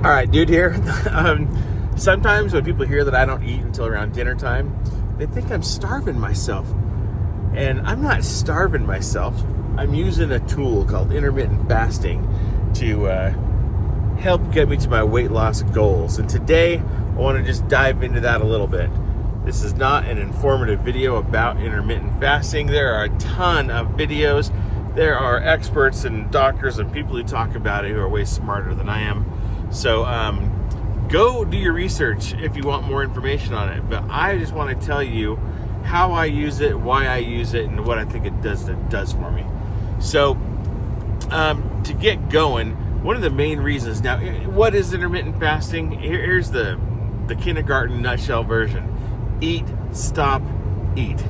All right, dude here. Sometimes when people hear that I don't eat until around dinner time, they think I'm starving myself. And I'm not starving myself. I'm using a tool called intermittent fasting to help get me to my weight loss goals. And today, I want to just dive into that a little bit. This is not an informative video about intermittent fasting. There are a ton of videos. There are experts and doctors and people who talk about it who are way smarter than I am. So go do your research if you want more information on it. But I just want to tell you how I use it, why I use it, and what I think it does for me. So to get going, one of the main reasons, now what is intermittent fasting? Here's the kindergarten nutshell version. Eat, stop, eat.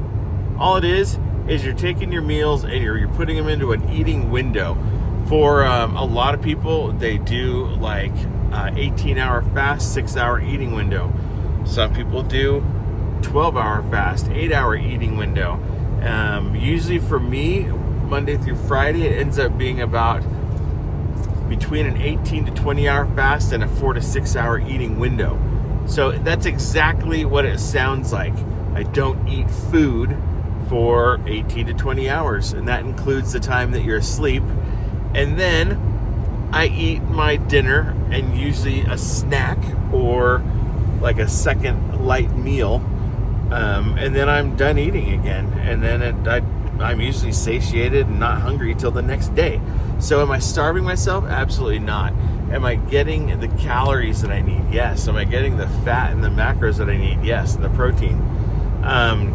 All it is you're taking your meals and you're putting them into an eating window. For a lot of people, they do like 18-hour fast, 6-hour eating window. Some people do 12-hour fast, 8-hour eating window. Usually for me, Monday through Friday, it ends up being about between an 18 to 20-hour fast and a 4 to 6-hour eating window. So that's exactly what it sounds like. I don't eat food for 18 to 20 hours, and that includes the time that you're asleep. And then I eat my dinner and usually a snack or like a second light meal. And then I'm done eating again. And then I'm usually satiated and not hungry till the next day. So am I starving myself? Absolutely not. Am I getting the calories that I need? Yes. Am I getting the fat and the macros that I need? Yes. And the protein. I'm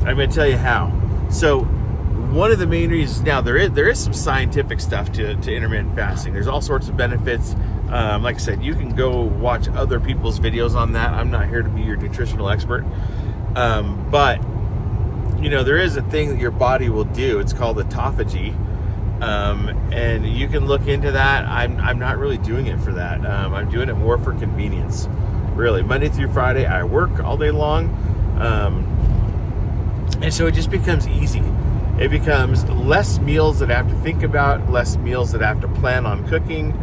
going to tell you how. So one of the main reasons, now there is some scientific stuff to intermittent fasting. There's all sorts of benefits. Like I said, you can go watch other people's videos on that. I'm not here to be your nutritional expert. But, there is a thing that your body will do. It's called autophagy. And you can look into that. I'm not really doing it for that. I'm doing it more for convenience. Really, Monday through Friday, I work all day long. And so it just becomes easy. It becomes less meals that I have to think about, less meals that I have to plan on cooking.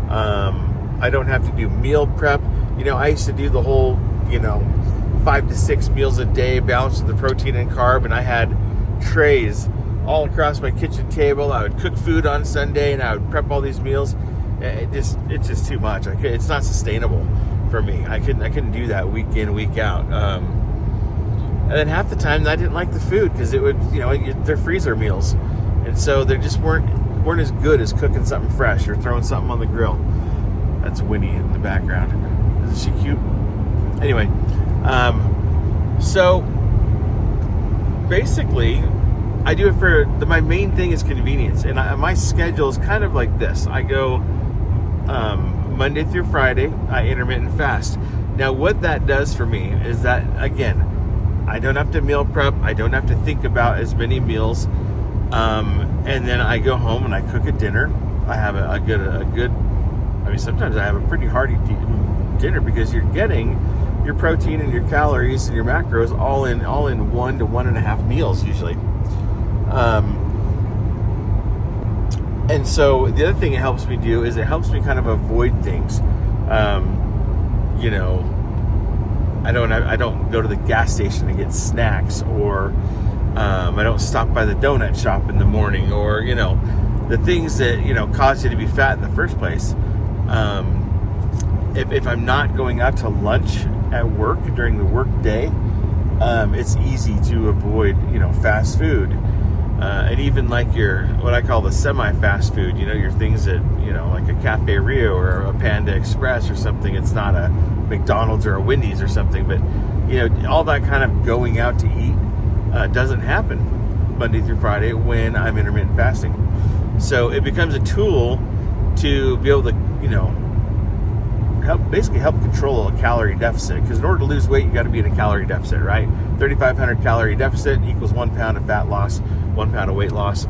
I don't have to do meal prep. I used to do the whole, 5 to 6 meals a day, balanced with the protein and carb, and I had trays all across my kitchen table. I would cook food on Sunday, and I would prep all these meals. It's just too much. It's not sustainable for me. I couldn't do that week in, week out. And then half the time I didn't like the food because it would, they're freezer meals. And so they just weren't as good as cooking something fresh or throwing something on the grill. That's Winnie in the background. Isn't she cute? Anyway, so basically I do it for, my main thing is convenience. And my schedule is kind of like this. I go Monday through Friday, I intermittent fast. Now what that does for me is that, again, I don't have to meal prep. I don't have to think about as many meals. And then I go home and I cook a dinner. I have a good, sometimes I have a pretty hearty dinner because you're getting your protein and your calories and your macros all in 1 to 1.5 meals usually. And so the other thing it helps me do is it helps me kind of avoid things. I don't go to the gas station to get snacks, or I don't stop by the donut shop in the morning, or the things that cause you to be fat in the first place. If I'm not going out to lunch at work during the work day, it's easy to avoid fast food, and even like what I call the semi-fast food. Your things that like a Cafe Rio or a Panda Express or something. It's not a McDonald's or a Wendy's or something, but all that kind of going out to eat doesn't happen Monday through Friday when I'm intermittent fasting. So it becomes a tool to be able to help control a calorie deficit, because in order to lose weight you got to be in a calorie deficit, right? 3,500 calorie deficit equals 1 pound of fat loss, 1 pound of weight loss.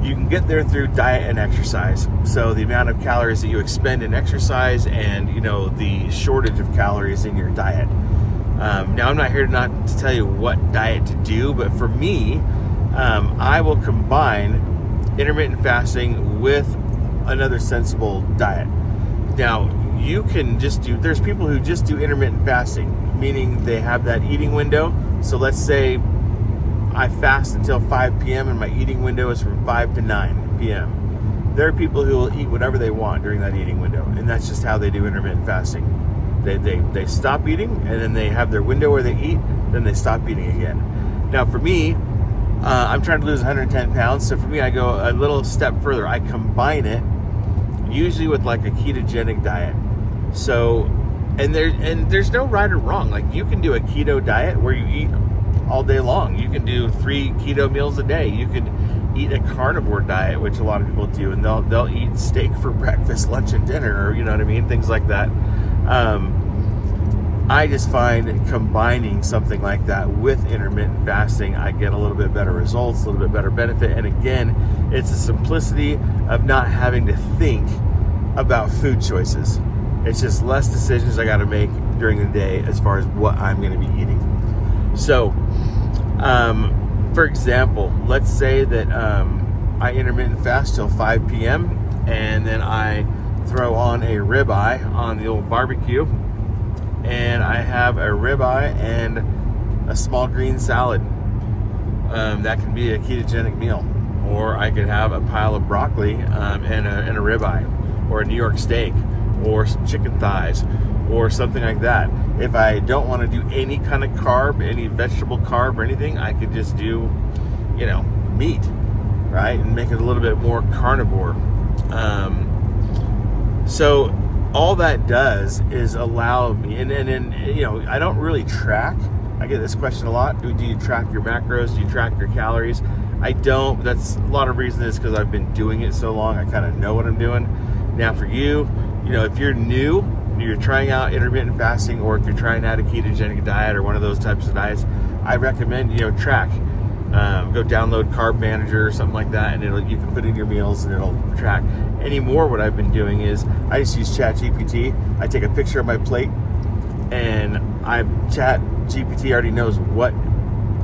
You can get there through diet and exercise. So the amount of calories that you expend in exercise and the shortage of calories in your diet. Now I'm not here not to tell you what diet to do, but for me, I will combine intermittent fasting with another sensible diet. Now you can just do, there's people who just do intermittent fasting, meaning they have that eating window. So let's say I fast until 5 p.m. and my eating window is from 5 to 9 p.m. There are people who will eat whatever they want during that eating window, and that's just how they do intermittent fasting. They stop eating, and then they have their window where they eat, then they stop eating again. Now for me, I'm trying to lose 110 pounds, so for me I go a little step further. I combine it usually with like a ketogenic diet. So, and there's no right or wrong. Like, you can do a keto diet where you eat all day long. You can do 3 keto meals a day. You could eat a carnivore diet, which a lot of people do, and they'll eat steak for breakfast, lunch, and dinner, or you know what I mean, things like that. I just find combining something like that with intermittent fasting, I get a little bit better results, a little bit better benefit. And again, it's the simplicity of not having to think about food choices. It's just less decisions I got to make during the day as far as what I'm going to be eating. So, for example, let's say that I intermittent fast till 5 p.m. and then I throw on a ribeye on the old barbecue, and I have a ribeye and a small green salad. That can be a ketogenic meal. Or I could have a pile of broccoli and a ribeye, or a New York steak, or some chicken thighs, or something like that. If I don't want to do any kind of carb, any vegetable carb or anything, I could just do, meat, right? And make it a little bit more carnivore. So all that does is allow me, and I don't really track. I get this question a lot. Do you track your macros? Do you track your calories? I don't. That's a lot of reason is because I've been doing it so long. I kind of know what I'm doing. Now for you, if you're new, you're trying out intermittent fasting, or if you're trying out a ketogenic diet or one of those types of diets, I recommend, track. Go download Carb Manager or something like that, and you can put in your meals and it'll track. Anymore, what I've been doing is I just use ChatGPT. I take a picture of my plate, and ChatGPT already knows what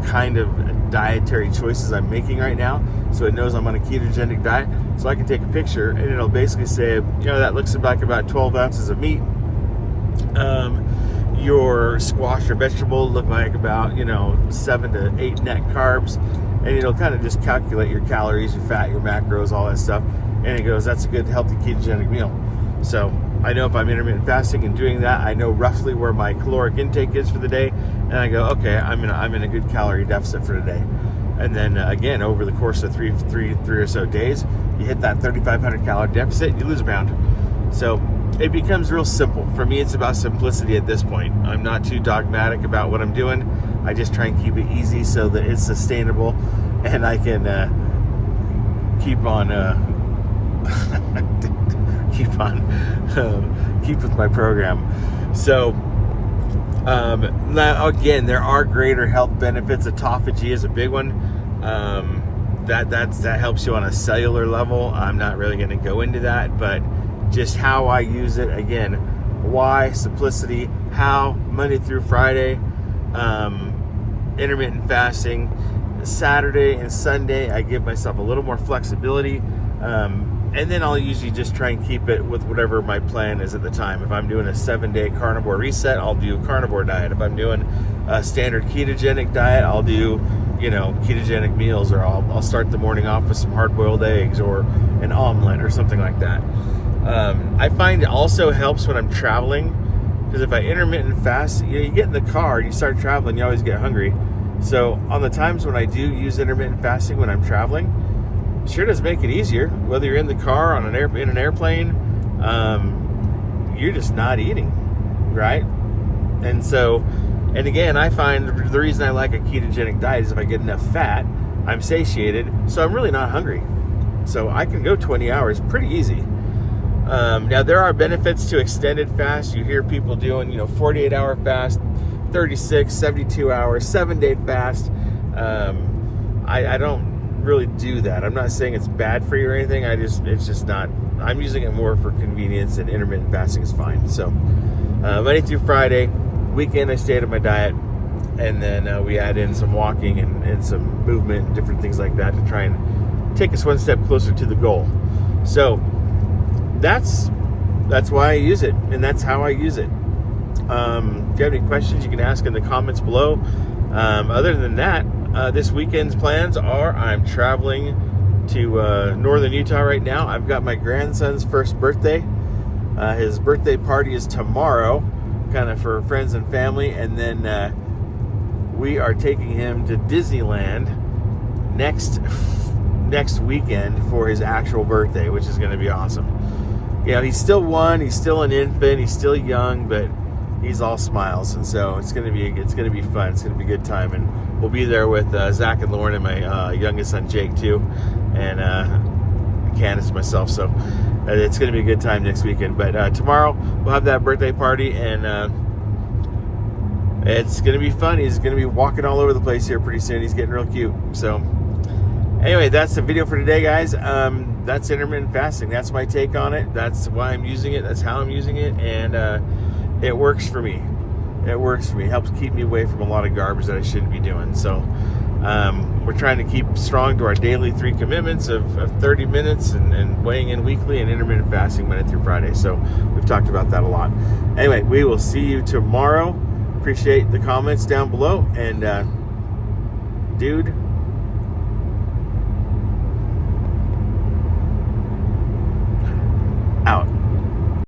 kind of dietary choices I'm making right now, so it knows I'm on a ketogenic diet. So I can take a picture, and it'll basically say, that looks like about 12 ounces of meat. Your squash or vegetable look like about 7 to 8 net carbs, and it'll kind of just calculate your calories, your fat, your macros, all that stuff, and it goes, that's a good healthy ketogenic meal. So I know if I'm intermittent fasting and doing that, I know roughly where my caloric intake is for the day, and I go, okay, I'm in a good calorie deficit for today. And then again, over the course of three or so days, you hit that 3,500 calorie deficit, you lose a pound. So it becomes real simple. For me, it's about simplicity at this point. I'm not too dogmatic about what I'm doing. I just try and keep it easy so that it's sustainable, and I can keep with my program. So now again, there are greater health benefits. Autophagy is a big one. That helps you on a cellular level. I'm not really going to go into that, but just how I use it, again, why, simplicity, how, Monday through Friday, intermittent fasting. Saturday and Sunday, I give myself a little more flexibility, and then I'll usually just try and keep it with whatever my plan is at the time. If I'm doing a 7-day carnivore reset, I'll do a carnivore diet. If I'm doing a standard ketogenic diet, I'll do ketogenic meals, or I'll start the morning off with some hard-boiled eggs or an omelet or something like that. I find it also helps when I'm traveling, because if I intermittent fast, you get in the car and you start traveling, you always get hungry. So on the times when I do use intermittent fasting when I'm traveling, it sure does make it easier. Whether you're in the car, in an airplane, you're just not eating, right? And again, I find the reason I like a ketogenic diet is if I get enough fat, I'm satiated, so I'm really not hungry. So I can go 20 hours pretty easy. Now, there are benefits to extended fast. You hear people doing, 48-hour fast, 36, 72 hours, 7-day fast. I don't really do that. I'm not saying it's bad for you or anything. It's just not. I'm using it more for convenience, and intermittent fasting is fine. So, Monday through Friday, weekend I stay out of my diet, and then we add in some walking and some movement and different things like that to try and take us one step closer to the goal. So that's that's why I use it, and that's how I use it. If you have any questions, you can ask in the comments below. Other than that, this weekend's plans are I'm traveling to northern Utah right now. I've got my grandson's first birthday. His birthday party is tomorrow, kind of for friends and family, and then we are taking him to Disneyland next weekend for his actual birthday, which is going to be awesome. You know, he's still one, he's still an infant, he's still young, but he's all smiles, and so it's going to be fun. It's going to be a good time, and we'll be there with Zach and Lauren and my youngest son Jake too, and Candace, myself. So it's going to be a good time next weekend. But tomorrow we'll have that birthday party, and it's going to be fun. He's going to be walking all over the place here pretty soon. He's getting real cute. So anyway, that's the video for today, guys. That's intermittent fasting. That's my take on it. That's why I'm using it. That's how I'm using it, and it works for me. It works for me. It helps keep me away from a lot of garbage that I shouldn't be doing. So we're trying to keep strong to our daily 3 commitments of 30 minutes and weighing in weekly and intermittent fasting Monday through Friday. So we've talked about that a lot. Anyway, we will see you tomorrow. Appreciate the comments down below. And dude,